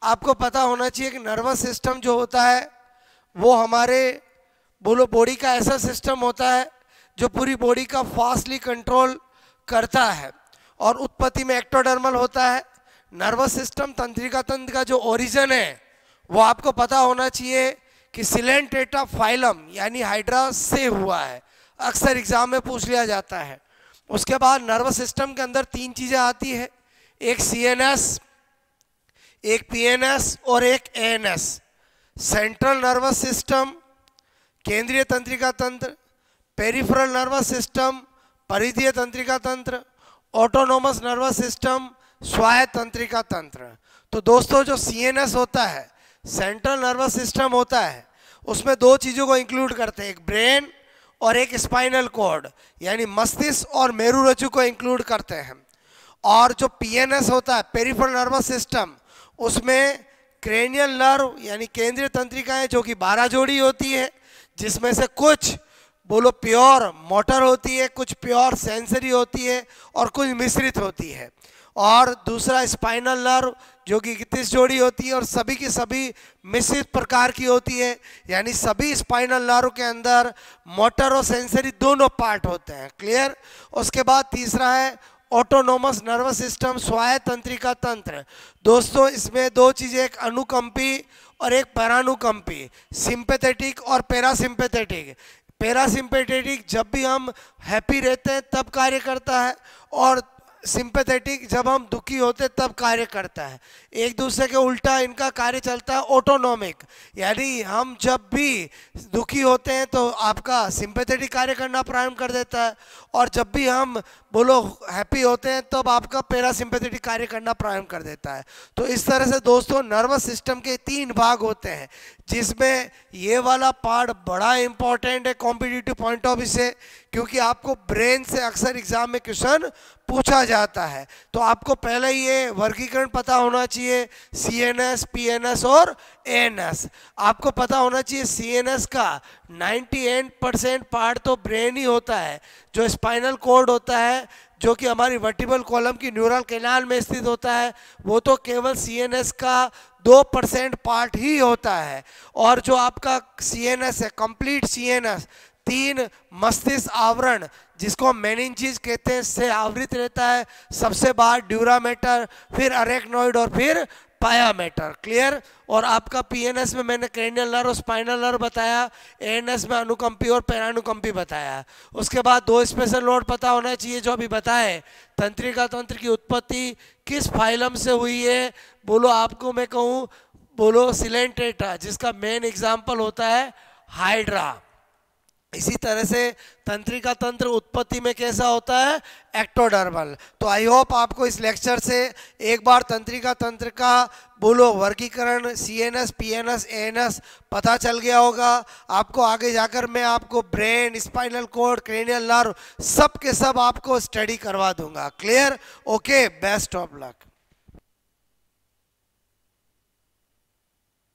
आपको पता होना चाहिए कि नर्वस सिस्टम जो होता है वो हमारे बोलो बॉडी का ऐसा सिस्टम होता है जो पूरी बॉडी का फास्टली कंट्रोल करता है और उत्पत्ति में एक्टोडर्मल होता है। नर्वस सिस्टम तंत्रिका तंत्र का जो ओरिजिन है वो आपको पता होना चाहिए कि सिलेंटेटा फाइलम यानी हाइड्रा से हुआ है, अक्सर एग्जाम में पूछ लिया जाता है। उसके बाद नर्वस सिस्टम के अंदर तीन चीज़ें आती है, एक सीएनएस, एक पीएनएस और एक एएनएस। सेंट्रल नर्वस सिस्टम, केंद्रीय तंत्रिका तंत्र, पेरिफेरल नर्वस सिस्टम, परिधीय तंत्रिका तंत्र, ऑटोनोमस नर्वस सिस्टम, स्वायत्त तंत्रिका तंत्र। तो दोस्तों जो सीएनएस होता है, सेंट्रल नर्वस सिस्टम होता है, उसमें दो चीज़ों को इंक्लूड करते हैं, एक ब्रेन और एक स्पाइनल कॉर्ड यानी मस्तिष्क और मेरुरज्जु को इंक्लूड करते हैं। और जो पीएनएस होता है, पेरिफेरल नर्वस सिस्टम, उसमें क्रेनियल नर्व यानी केंद्रीय तंत्रिकाएं जो कि 12 जोड़ी होती है, जिसमें से कुछ बोलो प्योर मोटर होती है, कुछ प्योर सेंसरी होती है और कुछ मिश्रित होती है। और दूसरा स्पाइनल नर्व जो कि 31 जोड़ी होती है और सभी की सभी मिश्रित प्रकार की होती है, यानी सभी स्पाइनल नर्व के अंदर मोटर और सेंसरी दोनों पार्ट होते हैं। क्लियर। उसके बाद तीसरा है ऑटोनोमस नर्वस सिस्टम, स्वायत्त तंत्रिका तंत्र। दोस्तों इसमें दो चीज़ें, एक अनुकंपी और एक पैरानुकंपी, सिंपैथेटिक और पैरासिम्पैथेटिक। पैरासिम्पैथेटिक जब भी हम हैप्पी रहते हैं तब कार्य करता है और सिंपैथेटिक जब हम दुखी होते तब कार्य करता है। एक दूसरे के उल्टा इनका कार्य चलता है ऑटोनोमिक, यानी हम जब भी दुखी होते हैं तो आपका सिंपैथेटिक कार्य करना प्रारंभ कर देता है और जब भी हम बोलो हैप्पी होते हैं तब आपका पैरासिम्पैथेटिक कार्य करना प्रारंभ कर देता है। तो इस तरह से दोस्तों नर्वस सिस्टम के 3 भाग होते हैं, जिसमें ये वाला पार्ट बड़ा इंपॉर्टेंट है कॉम्पिटिटिव पॉइंट ऑफ व्यू से, क्योंकि आपको ब्रेन से अक्सर एग्जाम में क्वेश्चन पूछा जाता है। तो आपको पहले ये वर्गीकरण पता होना चाहिए, सीएनएस, पीएनएस और एएनएस। आपको पता होना चाहिए सीएनएस का 98% पार्ट तो ब्रेन ही होता है, जो स्पाइनल कॉर्ड होता है जो कि हमारी वर्टिब्रल कॉलम की न्यूरल कैनाल में स्थित होता है, वो तो केवल सीएनएस का 2% पार्ट ही होता है। और जो आपका सीएनएस है, कंप्लीट सीएनएस 3 मस्तिष्क आवरण जिसको मेनिंजिस कहते हैं से आवृत रहता है। सबसे बाहर ड्यूरा मैटर, फिर अरेक्नोइड और फिर पाया मैटर। क्लियर। और आपका पीएनएस में मैंने क्रेनियल नर्व और स्पाइनल नर्व बताया, एएनएस में अनुकंपी और पैरानुकंपी बताया। उसके बाद 2 स्पेशल नोड पता होना चाहिए जो अभी बताए, तंत्रिका तंत्र की उत्पत्ति किस फाइलम से हुई है। बोलो आपको मैं कहूँ बोलो सिलेंटेटा, जिसका मेन एग्जाम्पल होता है हाइड्रा। इसी तरह से तंत्रिका तंत्र उत्पत्ति में कैसा होता है, एक्टोडर्मल। तो आई होप आपको इस लेक्चर से एक बार तंत्रिका तंत्र का बोलो वर्गीकरण सीएनएस, पीएनएस, एएनएस पता चल गया होगा। आपको आगे जाकर मैं आपको brain, spinal cord, cranial nerve सब के सब आपको स्टडी करवा दूंगा। Clear. Okay, best of luck.